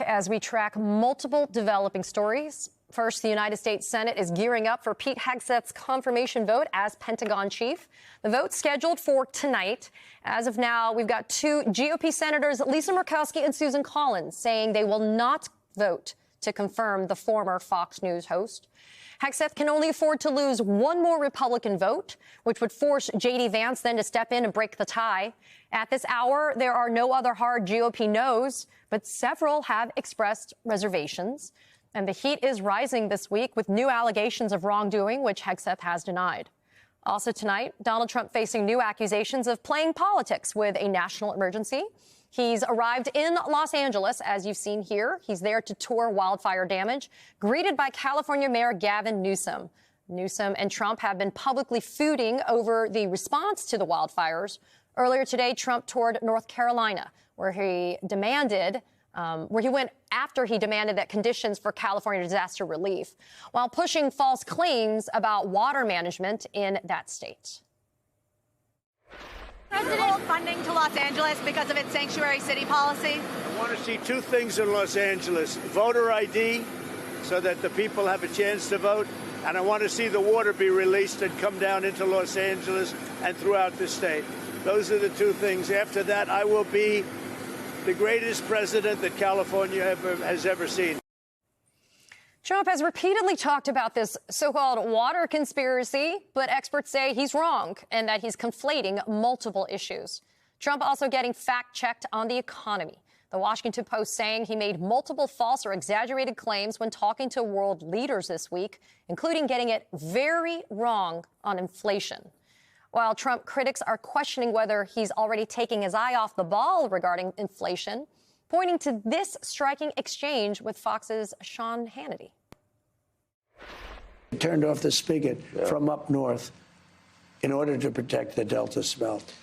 As we track multiple developing stories. First, the United States Senate is gearing up for Pete Hegseth's confirmation vote as Pentagon chief. The vote's scheduled for tonight. As of now, we've got two GOP senators, Lisa Murkowski and Susan Collins, saying they will not vote to confirm the former Fox News host. Hegseth can only afford to lose one more Republican vote, which would force J.D. Vance then to step in and break the tie. At this hour, there are no other hard GOP no's, but several have expressed reservations. And the heat is rising this week with new allegations of wrongdoing, which Hegseth has denied. Also tonight, Donald Trump facing new accusations of playing politics with a national emergency. He's arrived in Los Angeles, as you've seen here. He's there to tour wildfire damage, greeted by California Mayor Gavin Newsom. Newsom and Trump have been publicly feuding over the response to the wildfires. Earlier today, Trump toured North Carolina, where he went after he demanded that conditions for California disaster relief, while pushing false claims about water management in that state. President funding to Los Angeles because of its sanctuary city policy. I want to see two things in Los Angeles: voter ID, so that the people have a chance to vote, and I want to see the water be released and come down into Los Angeles and throughout the state. Those are the two things. After that, I will be the greatest president that California has ever seen. Trump has repeatedly talked about this so-called water conspiracy, but experts say he's wrong and that he's conflating multiple issues. Trump also getting fact-checked on the economy. The Washington Post saying he made multiple false or exaggerated claims when talking to world leaders this week, including getting it very wrong on inflation. While Trump critics are questioning whether he's already taking his eye off the ball regarding inflation, pointing to this striking exchange with Fox's Sean Hannity. Turned off the spigot from up north in order to protect the Delta smelt.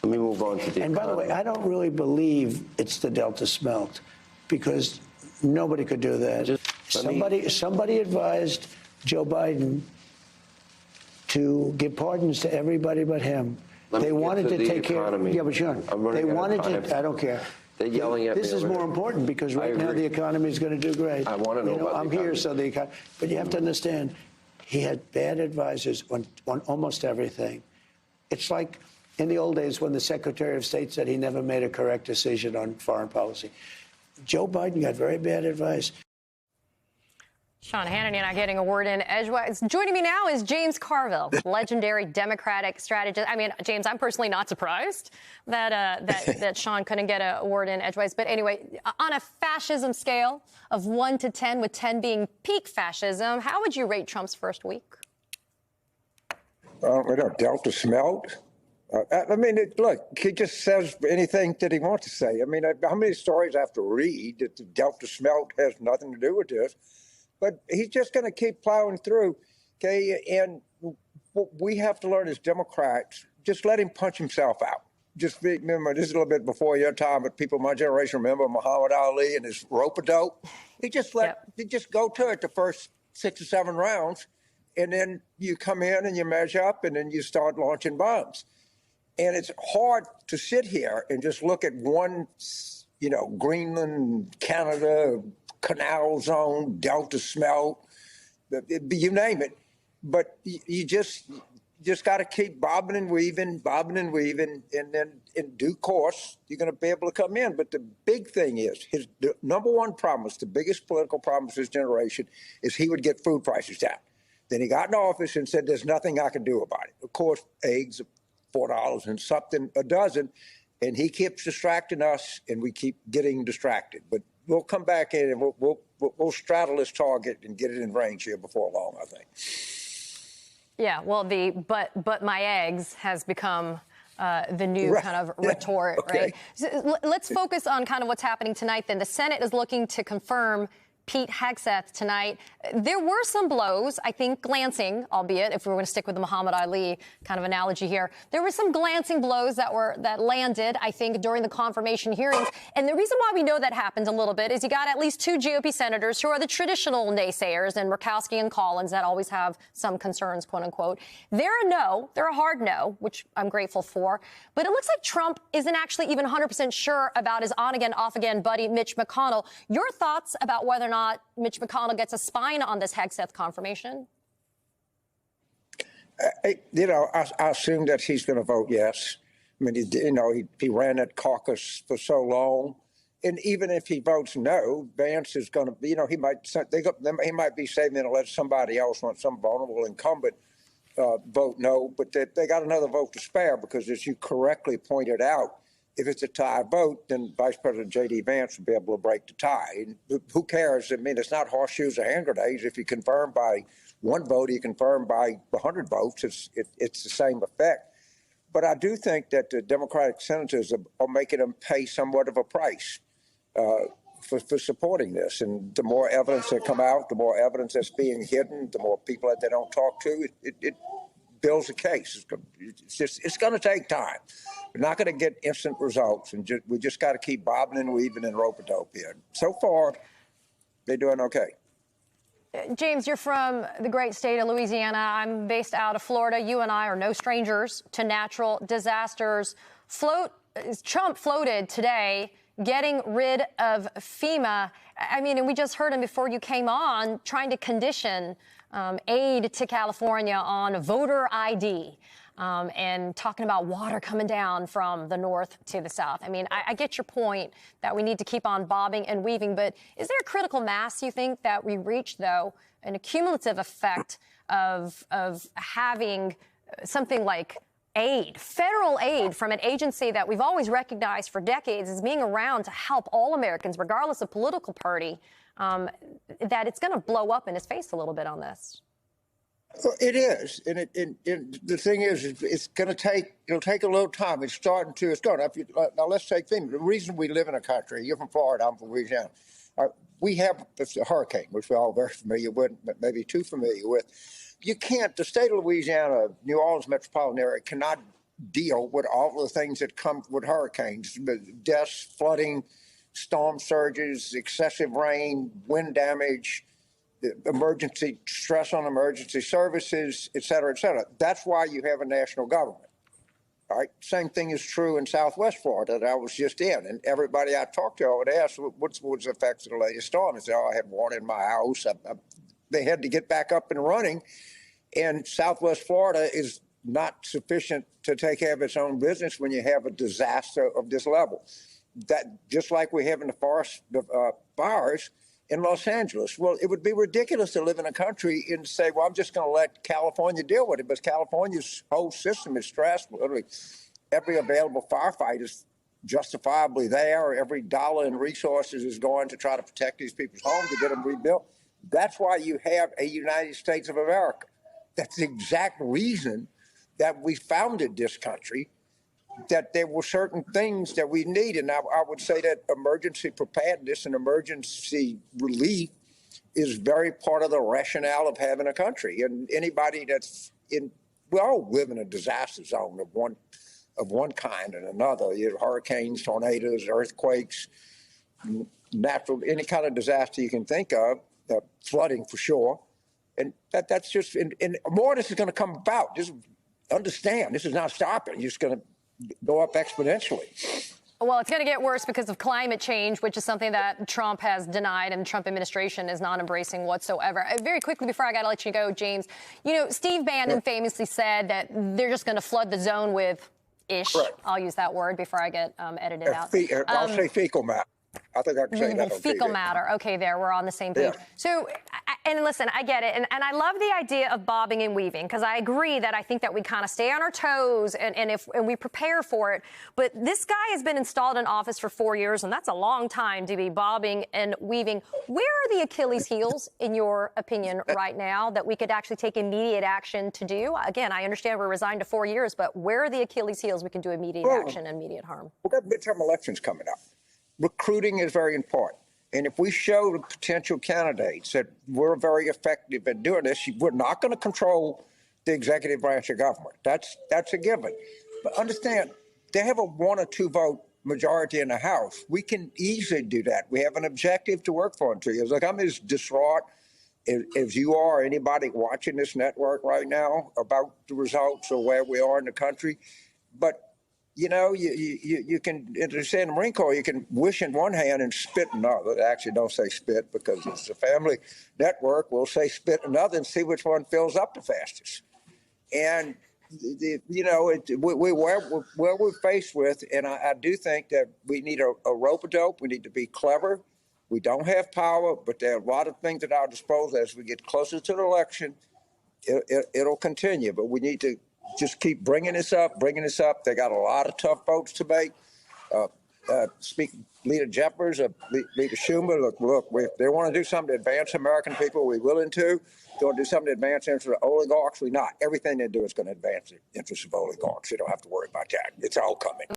Let me move on to the And by the way, I don't really believe it's the Delta smelt, because nobody could do that. Somebody advised Joe Biden to give pardons to everybody but him. They wanted to take care of. Yeah, but Sean, they wanted to. I don't care. They're yelling at me. This is more important because right now the economy is going to do great. I want to know about I'm the here, economy. so the economy. But you have to understand, he had bad advisors on almost everything. It's like in the old days when the Secretary of State said he never made a correct decision on foreign policy. Joe Biden got very bad advice. Sean Hannity and I getting a word in edgewise. Joining me now is James Carville, legendary Democratic strategist. I mean, James, I'm personally not surprised that Sean couldn't get a word in edgewise. But anyway, on a fascism scale of 1 to 10, with 10 being peak fascism, how would you rate Trump's first week? Delta smelt. I mean, look, he just says anything that he wants to say. I mean, how many stories I have to read that the Delta smelt has nothing to do with this? But he's just going to keep plowing through, okay? And what we have to learn as Democrats, just let him punch himself out. Just remember, this is a little bit before your time, but people of my generation remember Muhammad Ali and his rope-a-dope. He just he just go to it the first 6 or 7 rounds, and then you come in and you measure up, and then you start launching bombs. And it's hard to sit here and just look at one, Greenland, Canada, canal zone, Delta smelt, you name it. But you just got to keep bobbing and weaving, and then in due course, you're going to be able to come in. But the big thing is, the number one promise, the biggest political promise of his generation, is he would get food prices down. Then he got in office and said, there's nothing I can do about it. Of course, eggs are $4 and something a dozen, and he keeps distracting us, and we keep getting distracted. But we'll come back in and we'll straddle this target and get it in range here before long, I think. Yeah, well, the but my eggs has become the new kind of retort, okay. right? So let's focus on kind of what's happening tonight then. The Senate is looking to confirm Pete Hegseth tonight. There were some blows, I think, glancing, albeit if we were going to stick with the Muhammad Ali kind of analogy here. There were some glancing blows that landed, I think, during the confirmation hearings. And the reason why we know that happened a little bit is you got at least 2 GOP senators who are the traditional naysayers, and Murkowski and Collins, that always have some concerns, quote unquote. They're a no. They're a hard no, which I'm grateful for. But it looks like Trump isn't actually even 100% sure about his on-again, off-again buddy, Mitch McConnell. Your thoughts about whether or not Mitch McConnell gets a spine on this Hegseth confirmation? I assume that he's going to vote yes. I mean, he ran that caucus for so long. And even if he votes no, Vance is going to, he might be saving it to let somebody else, some vulnerable incumbent, vote no. But they got another vote to spare because, as you correctly pointed out, if it's a tie vote, then Vice President J.D. Vance will be able to break the tie. And who cares? I mean, it's not horseshoes or hand grenades. If you confirm by 1 vote, you confirm by 100 votes, it's the same effect. But I do think that the Democratic senators are making them pay somewhat of a price for supporting this. And the more evidence that come out, the more evidence that's being hidden, the more people that they don't talk to, it builds a case. It's going to take time. We're not going to get instant results, and we just got to keep bobbing and weaving and rope-a-dope here. So far, they're doing okay. James, you're from the great state of Louisiana. I'm based out of Florida. You and I are no strangers to natural disasters. Trump floated today getting rid of FEMA. I mean, and we just heard him before you came on trying to condition aid to California on voter ID. And talking about water coming down from the north to the south. I mean, I get your point that we need to keep on bobbing and weaving, but is there a critical mass, you think, that we reach, though, an accumulative effect of having something like aid, federal aid from an agency that we've always recognized for decades as being around to help all Americans, regardless of political party, that it's going to blow up in his face a little bit on this? Well, it is, and the thing is, it's going to it'll take a little time. It's going. Now let's take things. The reason we live in a country, you're from Florida, I'm from Louisiana. We have a hurricane, which we're all very familiar with, but maybe too familiar with. The state of Louisiana, New Orleans metropolitan area, cannot deal with all the things that come with hurricanes: deaths, flooding, storm surges, excessive rain, wind damage, emergency stress on emergency services, et cetera, et cetera. That's why you have a national government. All right. Same thing is true in Southwest Florida that I was just in. And everybody I talked to, I would ask, what was the effects of the latest storm? They said, I had water in my house. They had to get back up and running. And Southwest Florida is not sufficient to take care of its own business when you have a disaster of this level. That just like we have in the forest fires in Los Angeles. Well, it would be ridiculous to live in a country and say, well, I'm just going to let California deal with it, because California's whole system is stressed. Literally, every available firefighter is justifiably there. Every dollar in resources is going to try to protect these people's homes, to get them rebuilt. That's why you have a United States of America. That's the exact reason that we founded this country, that there were certain things that we need. And I would say that emergency preparedness and emergency relief is very part of the rationale of having a country. And anybody we all live in a disaster zone of one kind and another. You have hurricanes, tornadoes, earthquakes, any kind of disaster you can think of, flooding for sure. And that's just, and more of this is going to come about. Just understand, this is not stopping. You're just going to go up exponentially. Well, it's going to get worse because of climate change, which is something that Trump has denied and the Trump administration is not embracing whatsoever. Very quickly, before I got to let you go, James, Steve Bannon famously said that they're just going to flood the zone with ish. Correct. I'll use that word before I get edited out. I'll say fecal matter. I think I can say that. Fecal matter. Okay, we're on the same page. Yeah. So, and listen, I get it. And I love the idea of bobbing and weaving, because I agree that I think that we kind of stay on our toes and we prepare for it. But this guy has been installed in office for 4 years, and that's a long time to be bobbing and weaving. Where are the Achilles heels, in your opinion, right now, that we could actually take immediate action to do? Again, I understand we're resigned to 4 years, but where are the Achilles heels we can do immediate action and immediate harm? We've got midterm elections coming up. Recruiting is very important. And if we show the potential candidates that we're very effective at doing this, we're not going to control the executive branch of government. That's a given. But understand, they have a 1 or 2 vote majority in the House. We can easily do that. We have an objective to work for in 2 years. Like, I'm as distraught as you are, anybody watching this network right now, about the results or where we are in the country. But you know, you can, as they say in the Marine Corps, you can wish in one hand and spit in another. They actually don't say spit because it's a family network. We'll say spit in another and see which one fills up the fastest. And, you know, where we're faced with, and I do think that we need a rope-a-dope. We need to be clever. We don't have power, but there are a lot of things at our disposal. As we get closer to the election, it'll continue. But we need to just keep bringing this up. They got a lot of tough votes to make. Leader Jeffers, Leader Schumer, look, if they want to do something to advance American people, we're willing to. If they want to do something to advance the interests of oligarchs, we're not. Everything they do is going to advance the interests of oligarchs. You don't have to worry about that. It's all coming.